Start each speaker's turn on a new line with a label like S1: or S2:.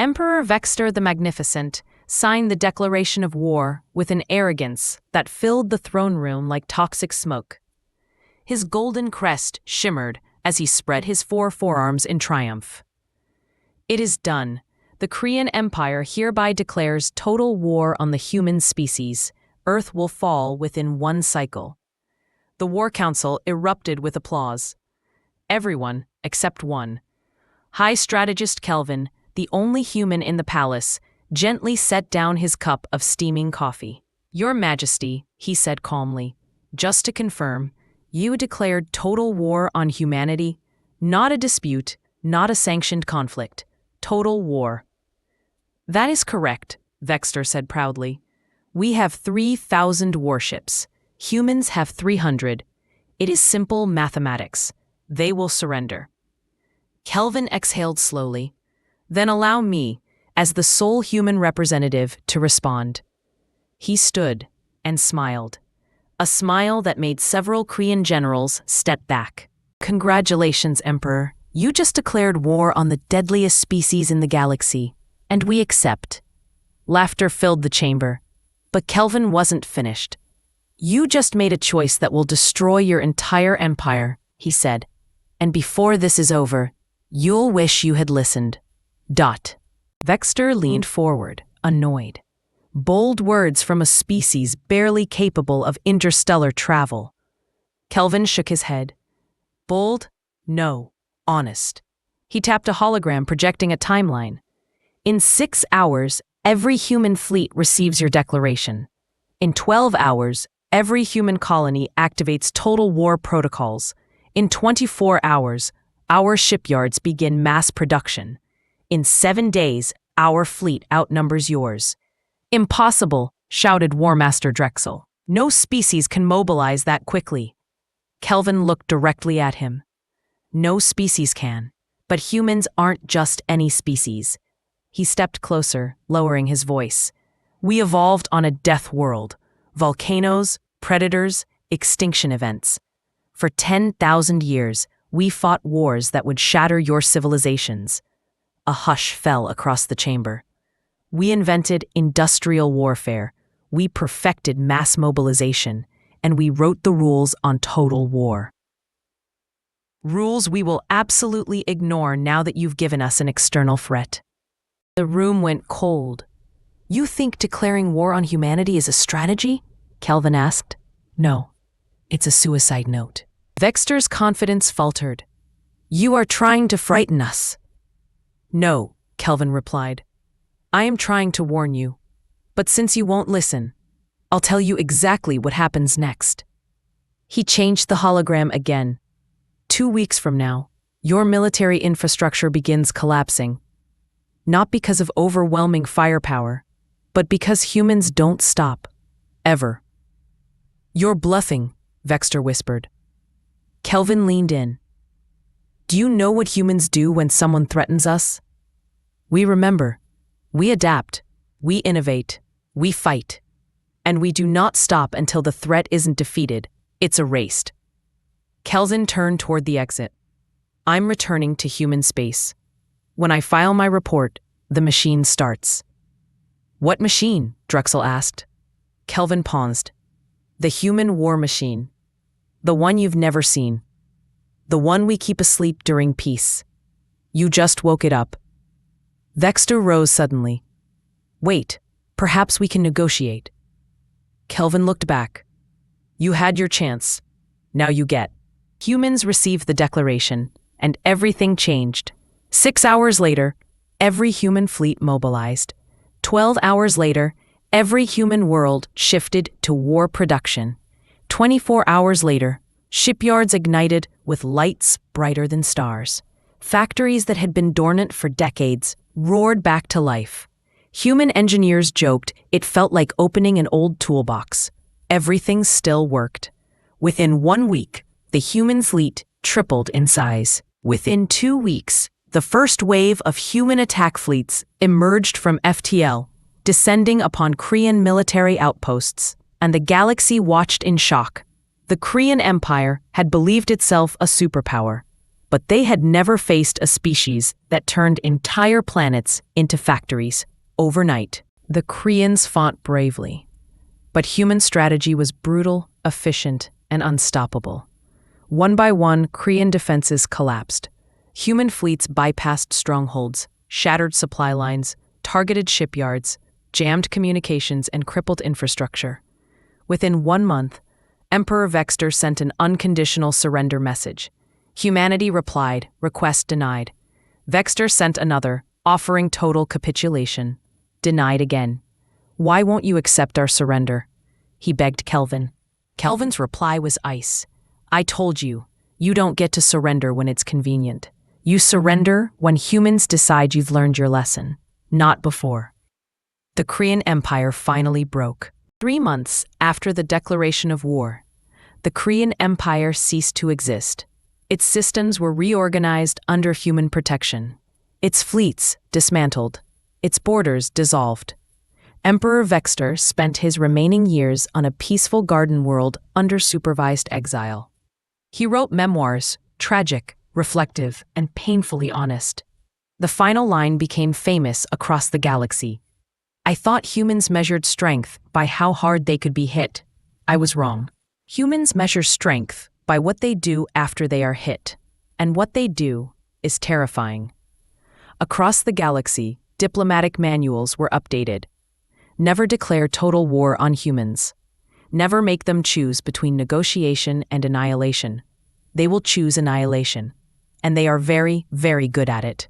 S1: Emperor Vexter the Magnificent signed the declaration of war with an arrogance that filled the throne room like toxic smoke. His golden crest shimmered as he spread his four forearms in triumph. It is done. The Creian Empire hereby declares total war on the human species. Earth will fall within one cycle. The War Council erupted with applause. Everyone, except one. High Strategist Kelvin, the only human in the palace, gently set down his cup of steaming coffee. "Your Majesty," he said calmly, "just to confirm, you declared total war on humanity, not a dispute, not a sanctioned conflict. Total war." "That is correct," Vexter said proudly. "We have 3,000 warships. Humans have 300. It is simple mathematics. They will surrender." Kelvin exhaled slowly. "Then allow me, as the sole human representative, to respond." He stood and smiled. A smile that made several Creian generals step back. "Congratulations, Emperor. You just declared war on the deadliest species in the galaxy, and we accept." Laughter filled the chamber. But Kelvin wasn't finished. "You just made a choice that will destroy your entire empire," he said. "And before this is over, you'll wish you had listened." Vexter leaned forward, annoyed. Bold words from a species barely capable of interstellar travel. Kelvin shook his head. "Bold? No. Honest." He tapped a hologram projecting a timeline. "In 6 hours, every human fleet receives your declaration. In 12 hours, every human colony activates total war protocols. In 24 hours, our shipyards begin mass production. In 7 days, our fleet outnumbers yours." "Impossible," shouted War Master Drexel. "No species can mobilize that quickly." Kelvin looked directly at him. "No species can. But humans aren't just any species." He stepped closer, lowering his voice. "We evolved on a death world. Volcanoes, predators, extinction events. For 10,000 years, we fought wars that would shatter your civilizations." A hush fell across the chamber. "We invented industrial warfare. We perfected mass mobilization. And we wrote the rules on total war. Rules we will absolutely ignore now that you've given us an external threat." The room went cold. "You think declaring war on humanity is a strategy?" Kelvin asked. "No, it's a suicide note." Vexter's confidence faltered. "You are trying to frighten us." "No," Kelvin replied. "I am trying to warn you. But since you won't listen, I'll tell you exactly what happens next." He changed the hologram again. 2 weeks from now, your military infrastructure begins collapsing. Not because of overwhelming firepower, but because humans don't stop. Ever. "You're bluffing," Vexter whispered. Kelvin leaned in. "Do you know what humans do when someone threatens us? We remember. We adapt. We innovate. We fight. And we do not stop until the threat isn't defeated. It's erased." Kelvin turned toward the exit. "I'm returning to human space. When I file my report, the machine starts." "What machine?" Drexel asked. Kelvin paused. "The human war machine. The one you've never seen. The one we keep asleep during peace. You just woke it up." Vexter rose suddenly. "Wait, perhaps we can negotiate." Kelvin looked back. "You had your chance. Now you get." Humans received the declaration, and everything changed. 6 hours later, every human fleet mobilized. 12 hours later, every human world shifted to war production. 24 hours later, shipyards ignited with lights brighter than stars. Factories that had been dormant for decades roared back to life. Human engineers joked it felt like opening an old toolbox. Everything still worked. Within 1 week, the human fleet tripled in size. Within 2 weeks, the first wave of human attack fleets emerged from FTL, descending upon Creian military outposts, and the galaxy watched in shock. The Creian Empire had believed itself a superpower, but they had never faced a species that turned entire planets into factories overnight. The Creians fought bravely, but human strategy was brutal, efficient, and unstoppable. One by one, Creian defenses collapsed. Human fleets bypassed strongholds, shattered supply lines, targeted shipyards, jammed communications, and crippled infrastructure. Within 1 month, Emperor Vexter sent an unconditional surrender message. Humanity replied, request denied. Vexter sent another, offering total capitulation. Denied again. Why won't you accept our surrender? He begged Kelvin. Kelvin's reply was ice. I told you, you don't get to surrender when it's convenient. You surrender when humans decide you've learned your lesson, not before. The Creian Empire finally broke. 3 months after the declaration of war, the Creian Empire ceased to exist. Its systems were reorganized under human protection. Its fleets dismantled. Its borders dissolved. Emperor Vexter spent his remaining years on a peaceful garden world under supervised exile. He wrote memoirs, tragic, reflective, and painfully honest. The final line became famous across the galaxy. I thought humans measured strength by how hard they could be hit. I was wrong. Humans measure strength by what they do after they are hit, and what they do is terrifying. Across the galaxy, diplomatic manuals were updated. Never declare total war on humans. Never make them choose between negotiation and annihilation. They will choose annihilation, and they are very, very good at it.